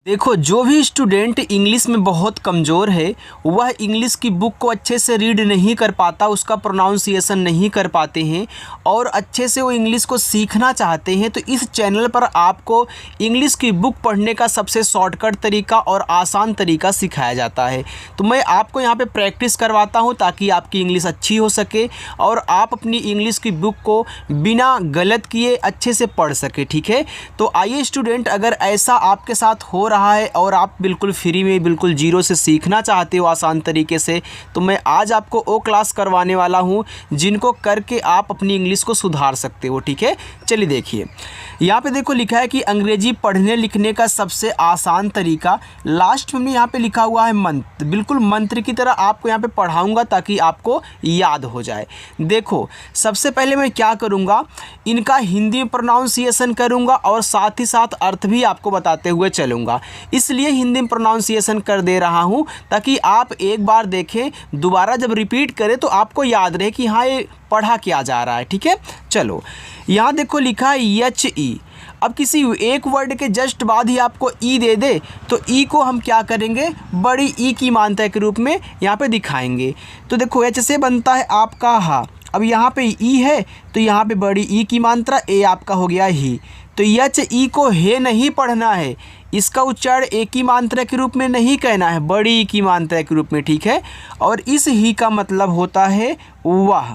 देखो, जो भी स्टूडेंट इंग्लिश में बहुत कमज़ोर है वह इंग्लिश की बुक को अच्छे से रीड नहीं कर पाता, उसका प्रोनाउंसिएशन नहीं कर पाते हैं और अच्छे से वो इंग्लिश को सीखना चाहते हैं, तो इस चैनल पर आपको इंग्लिश की बुक पढ़ने का सबसे शॉर्टकट तरीका और आसान तरीका सिखाया जाता है। तो मैं आपको यहाँ पे प्रैक्टिस करवाता हूँ ताकि आपकी इंग्लिश अच्छी हो सके और आप अपनी इंग्लिश की बुक को बिना गलत किए अच्छे से पढ़ सके। ठीक है, तो आइए स्टूडेंट, अगर ऐसा आपके साथ हो रहा है और आप बिल्कुल फ्री में बिल्कुल जीरो से सीखना चाहते हो आसान तरीके से, तो मैं आज आपको वो क्लास करवाने वाला हूँ जिनको करके आप अपनी इंग्लिश को सुधार सकते हो। ठीक है, चलिए देखिए, यहाँ पे देखो लिखा है कि अंग्रेजी पढ़ने लिखने का सबसे आसान तरीका। लास्ट में यहाँ पे लिखा हुआ है मंत्र, बिल्कुल मंत्र की तरह आपको यहाँ पे पढ़ाऊँगा ताकि आपको याद हो जाए। देखो, सबसे पहले मैं क्या करूँगा, इनका हिंदी में प्रोनाउंसिएशन करूँगा और साथ ही साथ अर्थ भी आपको बताते हुए चलूँगा। इसलिए हिंदी में प्रोनाउंसिएशन कर दे रहा हूँ ताकि आप एक बार देखें, दोबारा जब रिपीट करें तो आपको याद रहे कि हाँ ये पढ़ा क्या जा रहा है। ठीक है, चलो यहाँ देखो लिखा है एच ई। अब किसी एक वर्ड के जस्ट बाद ही आपको ई दे दे तो ई को हम क्या करेंगे, बड़ी ई की मात्रा के रूप में यहाँ पे दिखाएंगे। तो देखो एच से बनता है आपका हा, अब यहाँ पे ई है तो यहाँ पे बड़ी ई की मात्रा, ए आपका हो गया ही। तो एच ई को हे नहीं पढ़ना है, इसका उच्चारण एक ही मात्रा के रूप में नहीं कहना है, बड़ी की मात्रा के रूप में। ठीक है, और इस ही का मतलब होता है वाह।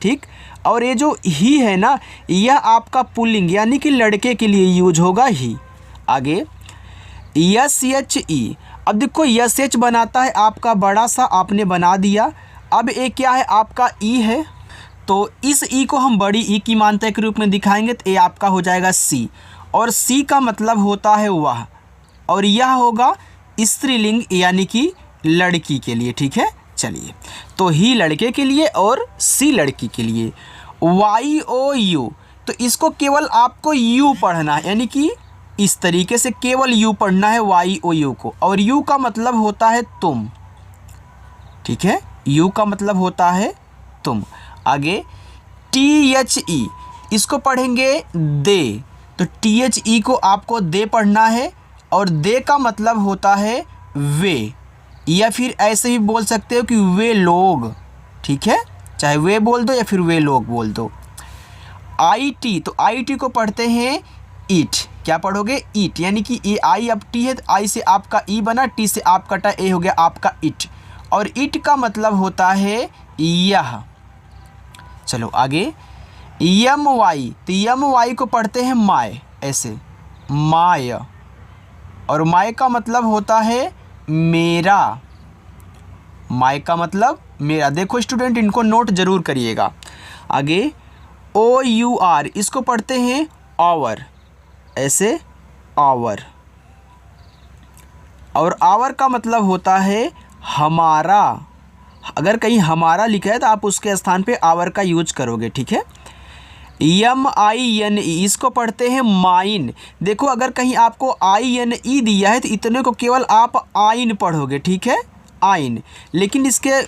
ठीक, और ये जो ही है ना, यह आपका पुल्लिंग यानी कि लड़के के लिए यूज होगा ही। आगे यस एच ई। अब देखो यस एच बनाता है आपका बड़ा सा, आपने बना दिया। अब ये क्या है, आपका ई है, तो इस ई को हम बड़ी ई की मात्रा के रूप में दिखाएंगे तो ये आपका हो जाएगा सी, और सी का मतलब होता है वह, और यह होगा स्त्रीलिंग यानी कि लड़की के लिए। ठीक है, चलिए, तो ही लड़के के लिए और सी लड़की के लिए। वाई ओ यू, तो इसको केवल आपको यू पढ़ना है, यानी कि इस तरीके से केवल यू पढ़ना है वाई ओ यू को, और यू का मतलब होता है तुम। ठीक है, यू का मतलब होता है तुम। आगे टी एच ई, इसको पढ़ेंगे दे, तो टी एच ई को आपको दे पढ़ना है, और दे का मतलब होता है वे, या फिर ऐसे ही बोल सकते हो कि वे लोग। ठीक है, चाहे वे बोल दो या फिर वे लोग बोल दो। आई टी, तो आई टी को पढ़ते हैं ईट, क्या पढ़ोगे ईट, यानी कि ये आई अब टी है तो आई से आपका ई बना, टी से आप कटा, ए हो गया आपका इट, और इट का मतलब होता है यह। चलो आगे यम वाई, तो यम वाई को पढ़ते हैं माय, ऐसे माय, और माय का मतलब होता है मेरा, माय का मतलब मेरा। देखो स्टूडेंट, इनको नोट जरूर करिएगा। आगे ओ यू आर, इसको पढ़ते हैं आवर, ऐसे आवर, और आवर का मतलब होता है हमारा। अगर कहीं हमारा लिखा है तो आप उसके स्थान पे आवर का यूज करोगे। ठीक है, एम आई एन ई, इसको पढ़ते हैं माइन। देखो अगर कहीं आपको आई एन ई दिया है तो इतने को केवल आप आइन पढ़ोगे। ठीक है, आइन, लेकिन इसके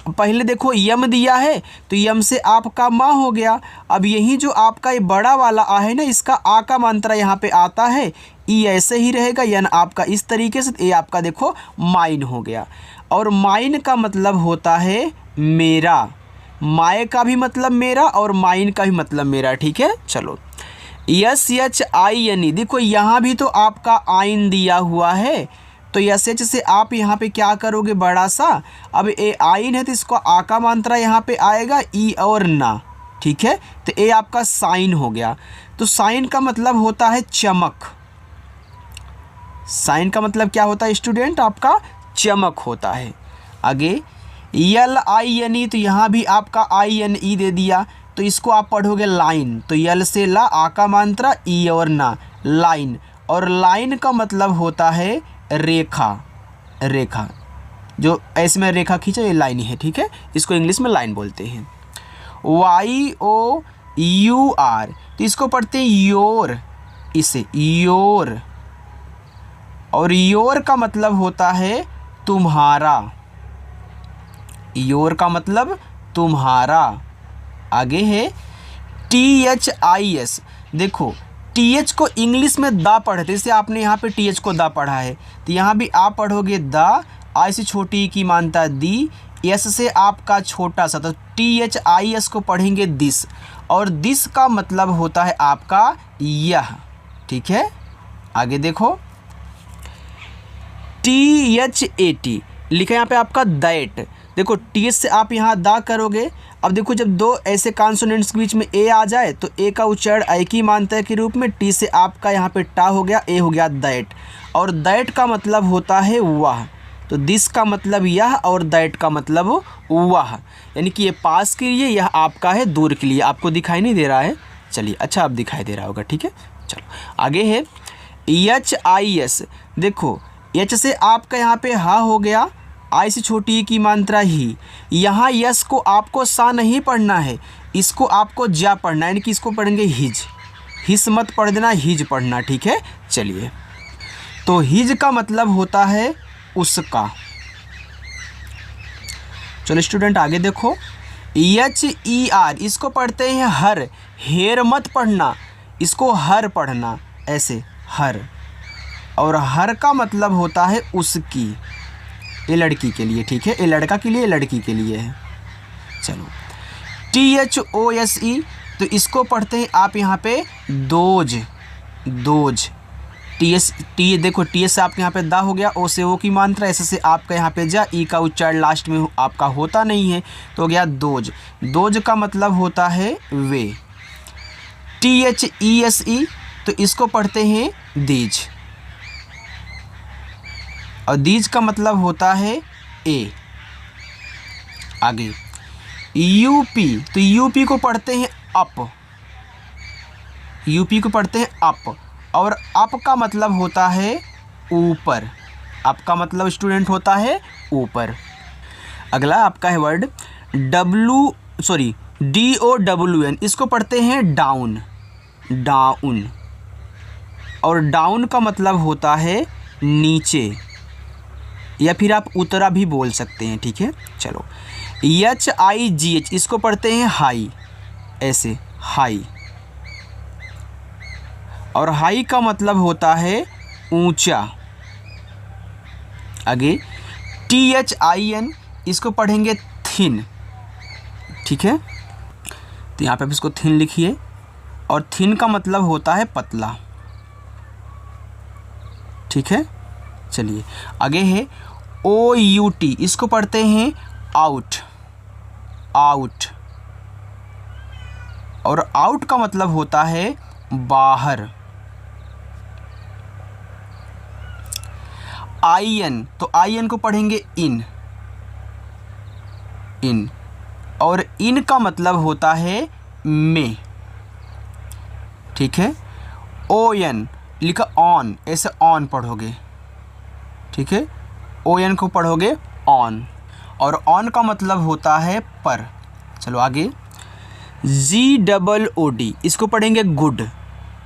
पहले देखो यम दिया है तो यम से आपका माँ हो गया। अब यही जो आपका ये बड़ा वाला आ है ना, इसका आ का मात्रा यहाँ पे आता है, ई ऐसे ही रहेगा, यानी आपका इस तरीके से, ये आपका देखो माइन हो गया। और माइन का मतलब होता है मेरा, माय का भी मतलब मेरा और माइन का भी मतलब मेरा। ठीक है, चलो S H I N E, देखो यहाँ भी तो आपका आइन दिया हुआ है, तो यस एच से आप यहाँ पे क्या करोगे, बड़ा सा। अब ए आइन है तो इसको आ का मात्रा यहाँ पे आएगा, ई और ना। ठीक है, तो ए आपका साइन हो गया। तो साइन का मतलब होता है चमक, साइन का मतलब क्या होता है स्टूडेंट, आपका चमक होता है। आगे यल आई एन ई, तो यहाँ भी आपका आई एन ई दे दिया, तो इसको आप पढ़ोगे लाइन, तो यल से ला, आ का मात्रा, ई और ना, लाइन, और लाइन का मतलब होता है रेखा, रेखा, जो ऐसे में रेखा खींचा ये लाइन है। ठीक है, इसको इंग्लिश में लाइन बोलते हैं। वाई ओ यू आर, तो इसको पढ़ते हैं योर, इसे योर, और योर का मतलब होता है तुम्हारा, योर का मतलब तुम्हारा। आगे है टी एच आई एस, देखो टीएच को इंग्लिश में दा पढ़ते, जैसे आपने यहाँ पे टीएच को दा पढ़ा है तो यहाँ भी आप पढ़ोगे दा, आई से छोटी ई की मानता दी, एस से आपका छोटा सा, तो THIS को पढ़ेंगे दिस, और दिस का मतलब होता है आपका यह। ठीक है, आगे देखो THAT लिखा है यहाँ पे आपका दैट। देखो टी से आप यहाँ दा करोगे। अब देखो जब दो ऐसे कॉन्सोनेंट्स के बीच में ए आ जाए तो ए का उच्चारण ऐ की मानता है के रूप में, टी से आपका यहाँ पे टा हो गया, ए हो गया दैट, और दैट का मतलब होता है वह। तो दिस का मतलब यह और दैट का मतलब वह, यानी कि ये पास के लिए, यह आपका है दूर के लिए। आपको दिखाई नहीं दे रहा है, चलिए अच्छा अब दिखाई दे रहा होगा। ठीक है, चलो आगे है HIS। देखो एच से आपका यहाँ पे हा हो गया, आई से छोटी की मात्रा ही। यहाँ यस को आपको सा नहीं पढ़ना है, इसको आपको जा पढ़ना है, यानी कि इसको पढ़ेंगे हिज। हिस मत पढ़ देना, हिज पढ़ना। ठीक है, चलिए तो हिज का मतलब होता है उसका। चलो स्टूडेंट आगे देखो HER, इसको पढ़ते हैं हर, हेर मत पढ़ना, इसको हर पढ़ना, ऐसे हर। और हर का मतलब होता है उसकी, ये लड़की के लिए। ठीक है, ये लड़का के लिए, ये लड़की के लिए है। चलो THOSE, तो इसको पढ़ते हैं आप यहाँ पे दोज, दोज। टी देखो टी से आपके यहाँ पे दा हो गया, ओ से ओ की मात्रा, ऐसे से आपका यहाँ पे जा, ई का उच्चारण लास्ट में आपका होता नहीं है तो हो गया दोज। दोज का मतलब होता है वे। THESE, तो इसको पढ़ते हैं दीज, और दीज का मतलब होता है ए। आगे UP, तो UP को पढ़ते हैं अप, UP को पढ़ते हैं अप, और अप का मतलब होता है ऊपर। अप का मतलब स्टूडेंट होता है ऊपर। अगला आपका है वर्ड DOWN, इसको पढ़ते हैं डाउन, डाउन, और डाउन का मतलब होता है नीचे, या फिर आप उतरा भी बोल सकते हैं। ठीक है, चलो HIGH, इसको पढ़ते हैं हाई, ऐसे हाई, और हाई का मतलब होता है ऊंचा। आगे THIN, इसको पढ़ेंगे थिन। ठीक है, तो यहाँ पे आप इसको थिन लिखिए, और थिन का मतलब होता है पतला। ठीक है, चलिए आगे है OUT, इसको पढ़ते हैं आउट, आउट, और आउट का मतलब होता है बाहर। IN, तो IN को पढ़ेंगे इन, इन, और इन का मतलब होता है में। ठीक है, ON लिखा ऑन, ऐसे ऑन पढ़ोगे। ठीक है, ON को पढ़ोगे ऑन, और ऑन का मतलब होता है पर। चलो आगे GOOD, इसको पढ़ेंगे गुड,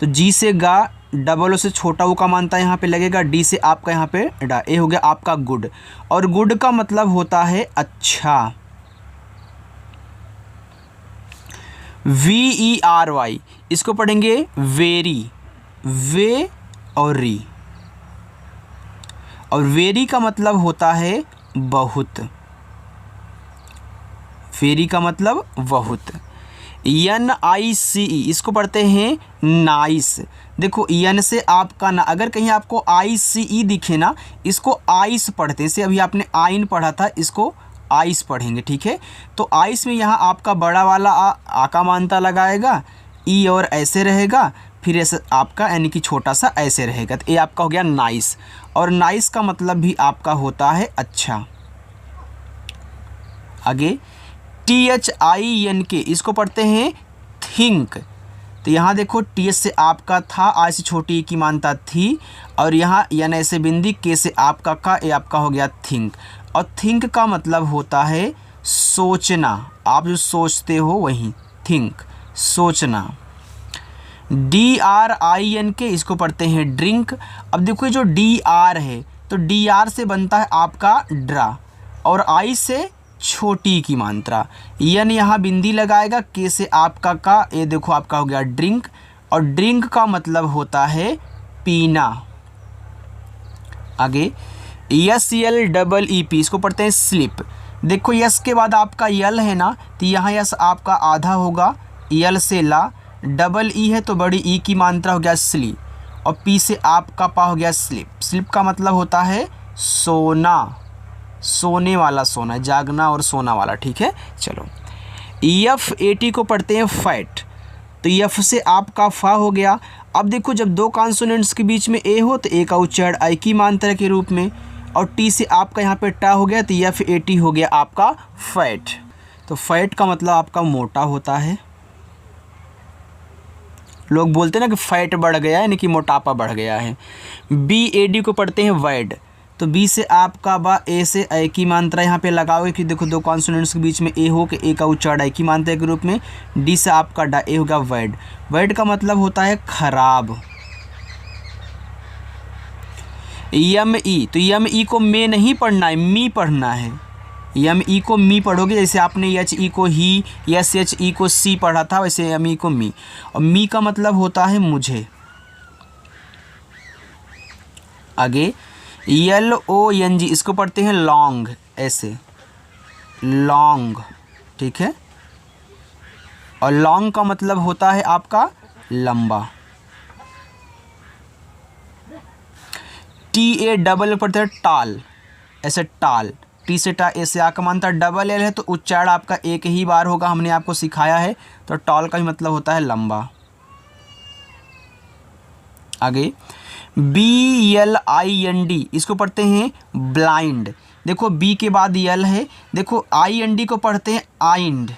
तो G से गा, डबल ओ से छोटा ओ का मानता यहाँ पे लगेगा, डी से आपका यहाँ पे डा, ए हो गया आपका गुड, और गुड का मतलब होता है अच्छा। VERY, इसको पढ़ेंगे वेरी, वे और री, और वेरी का मतलब होता है बहुत, वेरी का मतलब बहुत। NICE, इसको पढ़ते हैं नाइस। देखो एन से आपका ना, अगर कहीं आपको ICE दिखे ना, इसको आइस पढ़ते, जैसे अभी आपने आइन पढ़ा था, इसको आइस पढ़ेंगे। ठीक है, तो आइस में यहाँ आपका बड़ा वाला आ का मानता लगाएगा, ई और ऐसे रहेगा, फिर ऐसे आपका यानी कि छोटा सा ऐसे रहेगा, तो ये आपका हो गया नाइस, और नाइस का मतलब भी आपका होता है अच्छा। आगे THINK, इसको पढ़ते हैं थिंक, तो यहाँ देखो टी से आपका था, आई से छोटी की मानता थी, और यहाँ एन ऐसे बिंदी, के से आपका का, ये आपका हो गया थिंक, और थिंक का मतलब होता है सोचना, आप जो सोचते हो वही थिंक, सोचना। DRINK, इसको पढ़ते हैं ड्रिंक। अब देखो जो DR है, तो DR से बनता है आपका ड्रा, और आई से छोटी की मात्रा, एन यहाँ बिंदी लगाएगा, के से आपका का, ये देखो आपका हो गया ड्रिंक, और ड्रिंक का मतलब होता है पीना। आगे SLEEP, इसको पढ़ते हैं स्लिप। देखो यस के बाद आपका यल है ना, तो यहाँ यस आपका आधा होगा, यल से ला, डबल ई है तो बड़ी ई की मात्रा हो गया स्ली, और पी से आपका पा हो गया स्लिप। स्लिप का मतलब होता है सोना, सोने वाला सोना, जागना और सोना वाला, ठीक है। चलो FAT को पढ़ते हैं फैट, तो एफ से आपका फा हो गया। अब देखो जब दो कॉन्सोनेंट्स के बीच में ए हो तो ए का उच्चारण आई की मात्रा के रूप में, और टी से आपका यहाँ पे टा हो गया तो FAT हो गया आपका फैट। तो फैट का मतलब आपका मोटा होता है। लोग बोलते हैं ना कि फैट बढ़ गया है, यानी कि मोटापा बढ़ गया है। BAD को पढ़ते हैं वैड, तो बी से आपका बा, ए से ए की मात्रा यहाँ पे लगाओगे कि देखो दो कॉन्सोनेंट्स के बीच में ए हो कि ए का उच्चारण आई की मात्रा के रूप में, डी से आपका डा, ए होगा वैड। वैड का मतलब होता है खराब। YME, तो YME को में नहीं पढ़ना है, मी पढ़ना है। YME को मी पढ़ोगे, जैसे आपने HE को ही, SHE को सी पढ़ा था, वैसे YME को मी। और मी का मतलब होता है मुझे। आगे LONG, इसको पढ़ते हैं लॉन्ग, ऐसे लॉन्ग, ठीक है। और लॉन्ग का मतलब होता है आपका लंबा। TAL पढ़ते हैं टाल, ऐसे टाल, टी से टा, ए से आ का मानता, डबल एल है तो उच्चारण आपका एक ही बार होगा, हमने आपको सिखाया है। तो टॉल का भी मतलब होता है लंबा। आगे BLIND, इसको पढ़ते हैं ब्लाइंड। देखो बी के बाद यल है, देखो IND को पढ़ते हैं आइंड,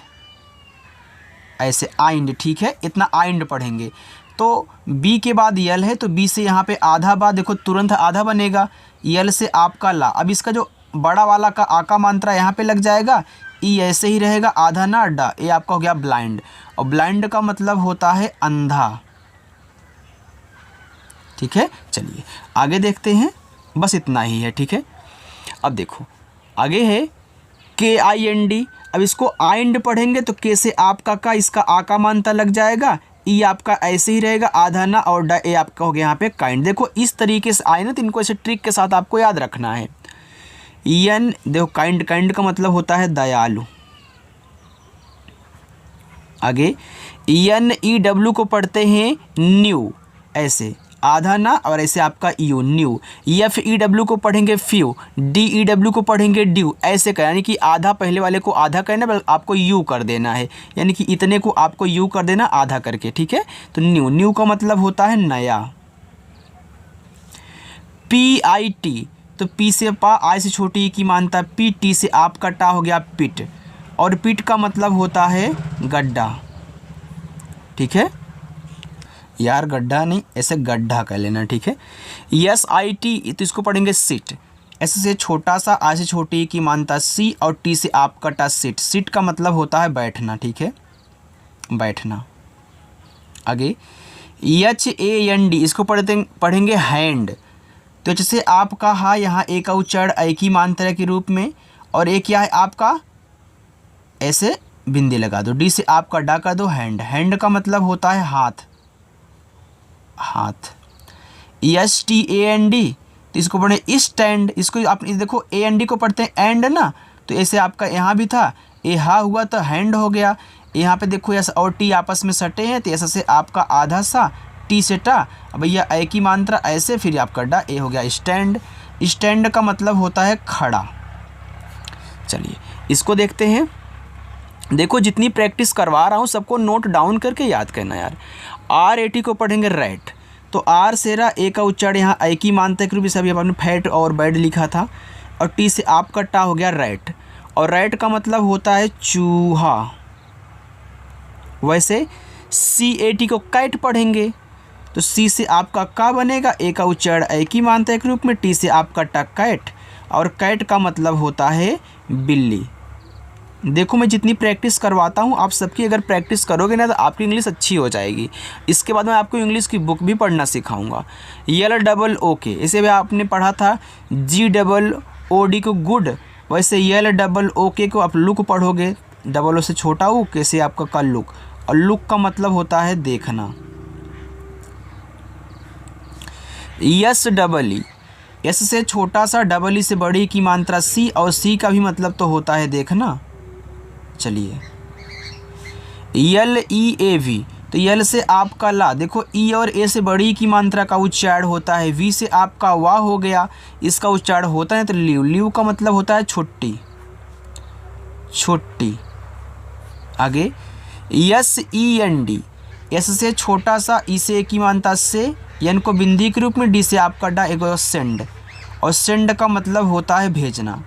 ऐसे आइंड, ठीक है, इतना आइंड पढ़ेंगे। तो बी के बाद यल है तो बी से यहाँ पे आधा बा, देखो तुरंत आधा बनेगा, यल से आपका ला। अब इसका जो बड़ा वाला का आका मात्रा यहाँ पे लग जाएगा, ई ऐसे ही रहेगा, आधा ना अड्डा, ये आपका हो गया ब्लाइंड। और ब्लाइंड का मतलब होता है अंधा, ठीक है। चलिए आगे देखते हैं, बस इतना ही है, ठीक है। अब देखो आगे है KIND, अब इसको आइंड पढ़ेंगे तो के से आपका का, इसका आका मात्रा लग जाएगा, ई आपका ऐसे ही रहेगा, आधा ना और डा, ए आपका हो गया यहाँ पे काइंड। देखो इस तरीके से आए ना, तो इनको ऐसे ट्रिक के साथ आपको याद रखना है। देखो काइंड, काइंड का मतलब होता है दयालु। आगे NEW को पढ़ते हैं न्यू, ऐसे आधा ना और ऐसे आपका यू, न्यू। FEW को पढ़ेंगे फ्यू, DEW को पढ़ेंगे ड्यू, ऐसे का, यानी कि आधा पहले वाले को आधा करना, आपको यू कर देना है, यानी कि इतने को आपको यू कर देना आधा करके, ठीक है। तो न्यू, न्यू का मतलब होता है नया। PIT, तो पी से पा, आई से छोटी की मानता, PT से आपका टा हो गया पिट, और पिट का मतलब होता है गड्ढा, ठीक है यार, गड्ढा नहीं, ऐसे गड्ढा कह लेना, ठीक है। SIT, तो इसको पढ़ेंगे सिट, ऐसे से छोटा सा, आई से छोटी की मानता सी, और टी से आपका टा सिट। सिट का मतलब होता है बैठना, ठीक है, बैठना। आगे HAND, इसको पढ़ेंगे हैंड, तो एच से आपका हा, यहाँ ए का उच्चारण ए की मात्रा के रूप में, और एक क्या है आपका, ऐसे बिंदी लगा दो, डी से आपका डा कर दो हैंड। हैंड का मतलब होता है हाथ, हाथ। STAND, तो इसको पढ़े स्टैंड, इसको आप देखो AND को पढ़ते हैं एंड ना, तो ऐसे आपका यहाँ भी था, ए हा हुआ तो हैंड हो गया। यहाँ पे देखो एस और टी आपस में सटे हैं, तो ऐसा से आपका आधा सा, टी से टा, भैया ए की मात्रा ऐसे, फिर आपका डा, ए हो गया स्टैंड। स्टैंड का मतलब होता है खड़ा। चलिए इसको देखते हैं। देखो जितनी प्रैक्टिस करवा रहा हूँ सबको नोट डाउन करके याद करना यार। RAT को पढ़ेंगे रैट, तो आर से रा, ए का उच्चारण यहाँ ए की मात्रा के रूप में सभी आपने फैट और बैड लिखा था, और टी से आपका टा हो गया रैट, और रैट का मतलब होता है चूहा। वैसे CAT को कैट पढ़ेंगे, तो सी से आपका का बनेगा, ए का उच्चारण ए की मात्रा के रूप में, टी से आपका टा कैट, और कैट का मतलब होता है बिल्ली। देखो मैं जितनी प्रैक्टिस करवाता हूँ आप सबकी अगर प्रैक्टिस करोगे ना तो आपकी इंग्लिश अच्छी हो जाएगी। इसके बाद मैं आपको इंग्लिश की बुक भी पढ़ना सिखाऊंगा। LOOK, इसे भी आपने पढ़ा था GOOD को गुड, वैसे LOOK को आप लुक पढ़ोगे, डबल ओ से छोटा ऊ, कैसे आपका का लुक, और लुक का मतलब होता है देखना। यस डबल ई, एस से छोटा सा, डबल ई से बड़ी की मात्रा सी, और सी का भी मतलब तो होता है देखना। चलिए यल ई ए वी, तो यल से आपका ला, देखो ई और ए से बड़ी की मात्रा का उच्चारण होता है। वी से आपका वाह हो गया, इसका उच्चारण होता है तो लीव, लीव का मतलब होता है छुट्टी, छुट्टी। आगे S E N D, S से छोटा सा, ई से एक की मात्रा से, एन को बिंदी के रूप में, डी से आपका डा, एक सेंड, और सेंड का मतलब होता है भेजना।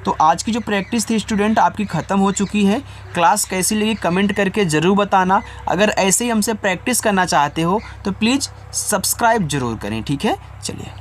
तो आज की जो प्रैक्टिस थी स्टूडेंट आपकी ख़त्म हो चुकी है। क्लास कैसी लगी कमेंट करके ज़रूर बताना। अगर ऐसे ही हमसे प्रैक्टिस करना चाहते हो तो प्लीज़ सब्सक्राइब ज़रूर करें, ठीक है। चलिए।